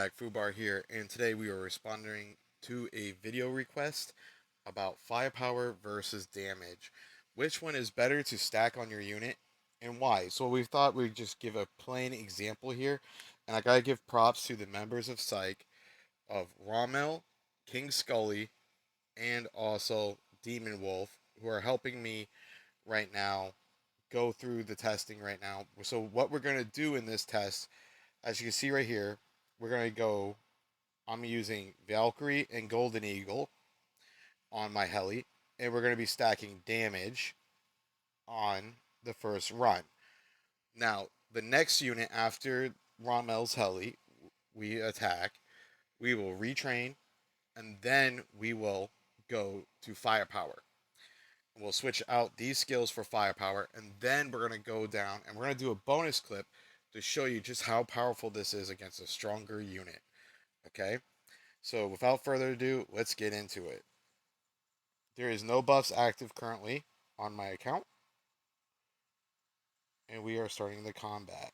back, Fubar here, and today we are responding to a video request about firepower versus damage. Which one is better to stack on your unit and why? So we thought we'd just give a plain example here, and I gotta give props to the members of Psych of Rommel, King Scully, and also Demon Wolf, who are helping me right now go through the testing right now. So what we're gonna do in this test, as you can see right here, we're gonna go I'm using Valkyrie and Golden Eagle on my heli, and we're going to be stacking damage on the first run. Now, the next unit after Rommel's heli, we attack, we will retrain, and then we will go to firepower. We'll switch out these skills for firepower, and then we're going to go down and we're going to do a bonus clip to show you just how powerful this is against a stronger unit. Okay? So, without further ado, let's get into it. There is no buffs active currently on my account, and we are starting the combat.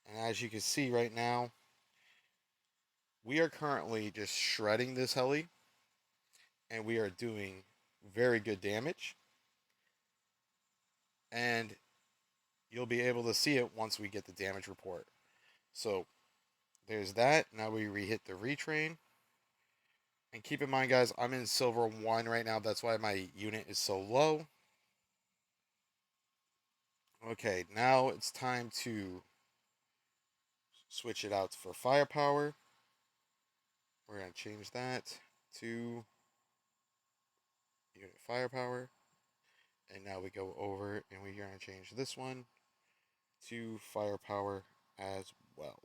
And as you can see right now, we are currently just shredding this heli, and we are doing very good damage. And you'll be able to see it once we get the damage report. So there's that. Now we hit the retrain. And keep in mind, guys, I'm in silver 1 right now. That's why my unit is so low. Okay, now it's time to switch it out for firepower. We're going to change that to unit firepower. And now we go over and we're going to change this one to firepower as well.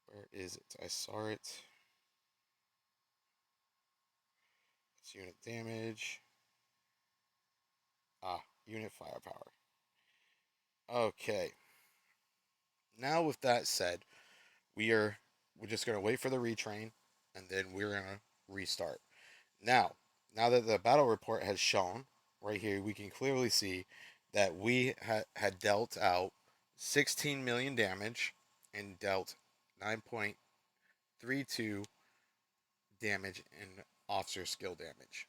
Where is it? I saw it. It's unit damage. Unit firepower. Okay. Now with that said, we're just going to wait for the retrain and then we're going to restart. Now that the battle report has shown right here, we can clearly see that we had dealt out 16 million damage and dealt 9.32 damage in officer skill damage.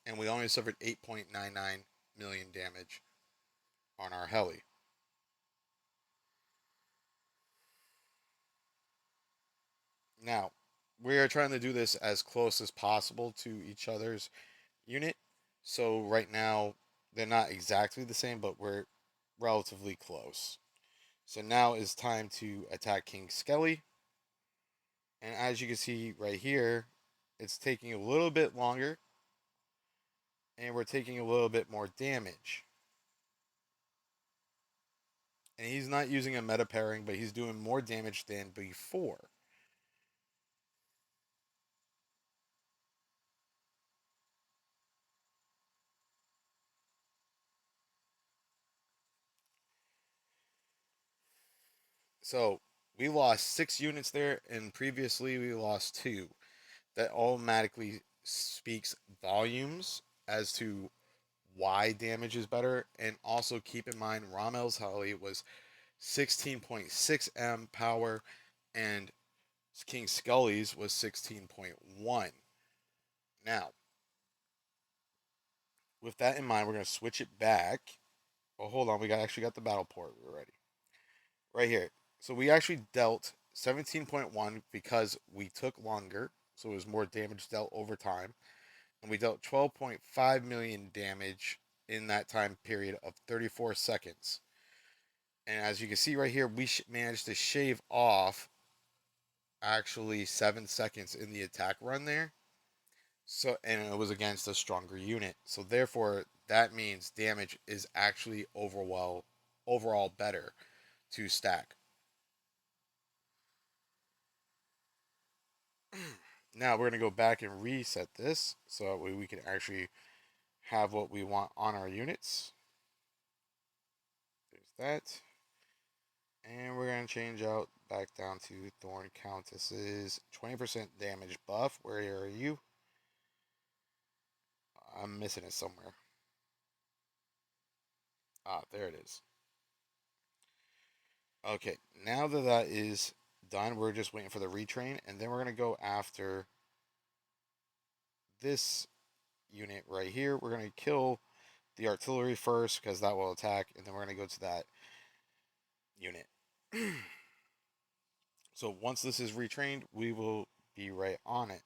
And we only suffered 8.99 million damage on our heli. Now, we are trying to do this as close as possible to each other's unit. So right now, they're not exactly the same, but we're relatively close. So now it's time to attack King Skelly. And as you can see right here, it's taking a little bit longer. And we're taking a little bit more damage. And he's not using a meta pairing, but he's doing more damage than before. So we lost 6 units there, and previously we lost 2. That automatically speaks volumes as to why damage is better. And also keep in mind, Rommel's heli was 16.6 M power, and King Scully's was 16.1. Now, with that in mind, we're going to switch it back. Oh, hold on. Actually got the battle port already. Right here. So we actually dealt 17.1 because we took longer. So it was more damage dealt over time. And we dealt 12.5 million damage in that time period of 34 seconds. And as you can see right here, we managed to shave off actually 7 seconds in the attack run there. So, and it was against a stronger unit. So therefore, that means damage is actually overall better to stack. Now we're gonna go back and reset this so that way we can actually have what we want on our units. There's that. And we're going to change out back down to Thorn Countess's 20% damage buff. Where are you? I'm missing it somewhere. There it is. Okay, now that that is done, we're just waiting for the retrain, and then we're gonna go after this unit right here. We're gonna kill the artillery first because that will attack, and then we're gonna go to that unit. So once this is retrained, we will be right on it.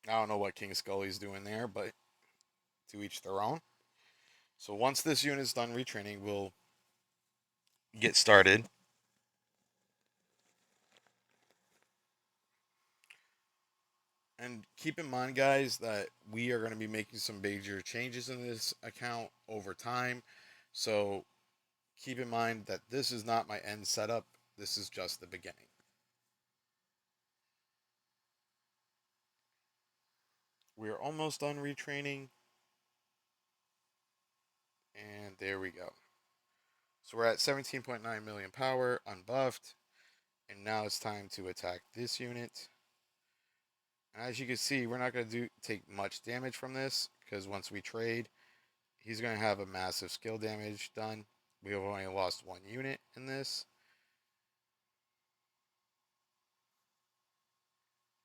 I don't know what King Scully's doing there, but to each their own. So once this unit is done retraining, we'll get started. And keep in mind, guys, that we are going to be making some major changes in this account over time. So keep in mind that this is not my end setup. This is just the beginning. We are almost done retraining. And there we go. So we're at 17.9 million power, unbuffed. And now it's time to attack this unit. And as you can see, we're not going to take much damage from this because once we trade, he's going to have a massive skill damage done. We have only lost one unit in this.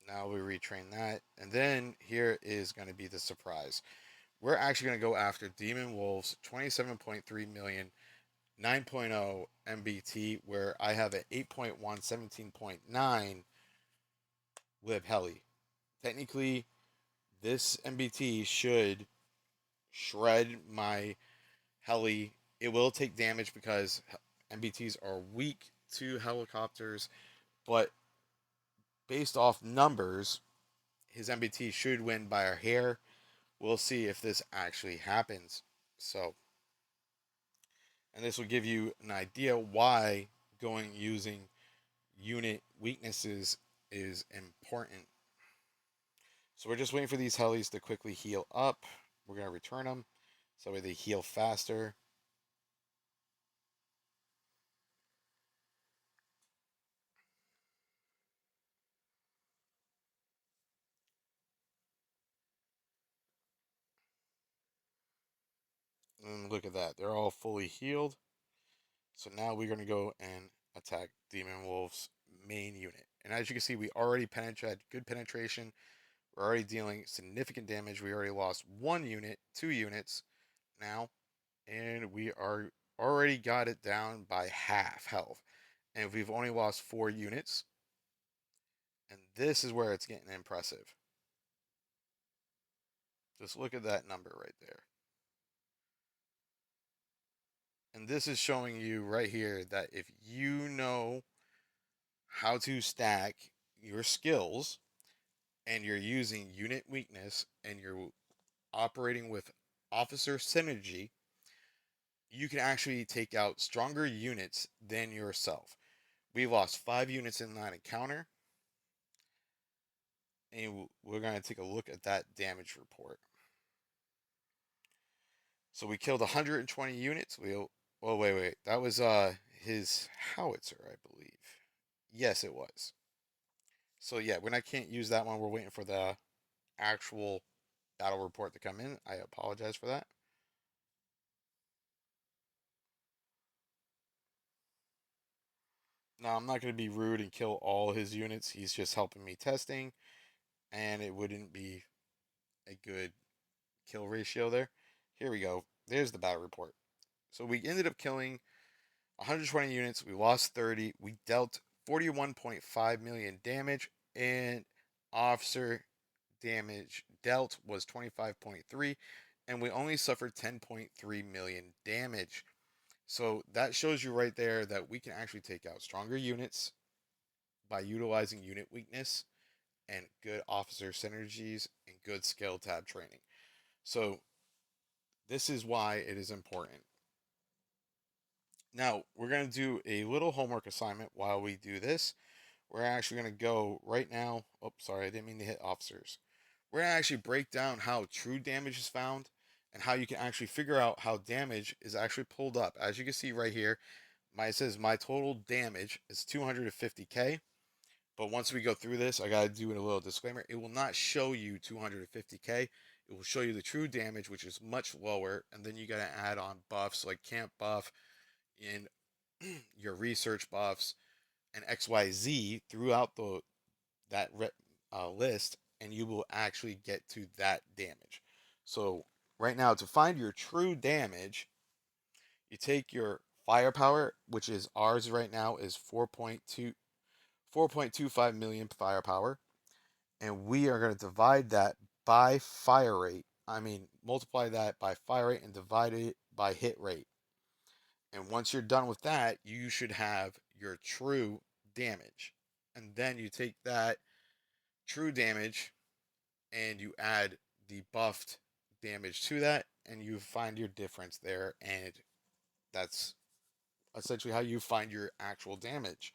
Now we retrain that. And then here is going to be the surprise. We're actually going to go after Demon Wolves 27.3 million 9.0 MBT, where I have an 8.1 17.9 lib heli. Technically, this MBT should shred my heli. It will take damage because MBTs are weak to helicopters, but based off numbers, his MBT should win by a hair. We'll see if this actually happens. So, and this will give you an idea why going using unit weaknesses is important. So we're just waiting for these helis to quickly heal up. We're going to return them so that way they heal faster. And look at that. They're all fully healed. So now we're going to go and attack Demon Wolf's main unit. And as you can see, we already penetrated good penetration. We're already dealing significant damage. We already lost one unit, 2 units now, and we are already got it down by half health. And we've only lost 4 units. And this is where it's getting impressive. Just look at that number right there. And this is showing you right here that if you know how to stack your skills and you're using unit weakness and you're operating with officer synergy, you can actually take out stronger units than yourself. We lost 5 units in that encounter, and we're going to take a look at that damage report. So we killed 120 units. Oh wait, that was his howitzer, I believe. Yes, it was. So yeah, when I can't use that one, we're waiting for the actual battle report to come in. I apologize for that. Now I'm not going to be rude and kill all his units. He's just helping me testing, and it wouldn't be a good kill ratio there. Here we go. There's the battle report. So we ended up killing 120 units. We lost 30. We dealt 41.5 million damage, and officer damage dealt was 25.3, and we only suffered 10.3 million damage. So that shows you right there that we can actually take out stronger units by utilizing unit weakness and good officer synergies and good skill tab training. So this is why it is important. Now, we're going to do a little homework assignment while we do this. We're actually going to go right now. Oh, sorry, I didn't mean to hit officers. We're going to actually break down how true damage is found and how you can actually figure out how damage is actually pulled up. As you can see right here, it says my total damage is 250k. But once we go through this, I gotta do a little disclaimer. It will not show you 250k. It will show you the true damage, which is much lower, and then you gotta add on buffs like camp buff and your research buffs and XYZ throughout that list, and you will actually get to that damage. So right now, to find your true damage, you take your firepower, which is ours right now, is 4.25 million firepower, and we are going to divide that by fire rate. I mean, multiply that by fire rate and divide it by hit rate. And once you're done with that, you should have your true damage. And then you take that true damage and you add the buffed damage to that, and you find your difference there. And that's essentially how you find your actual damage.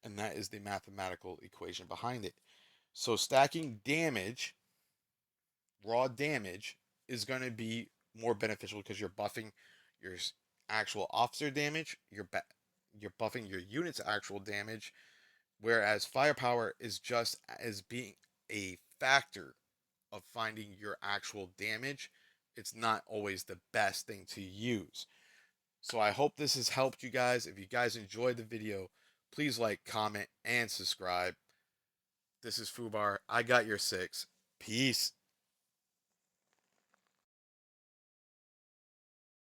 And that is the mathematical equation behind it. So stacking damage, raw damage, is going to be more beneficial because you're buffing your actual officer damage, you're buffing your unit's actual damage, whereas firepower is just as being a factor of finding your actual damage. It's not always the best thing to use. So I hope this has helped you guys. If you guys enjoyed the video, please like, comment, and subscribe. This is Fubar. I got your 6. Peace.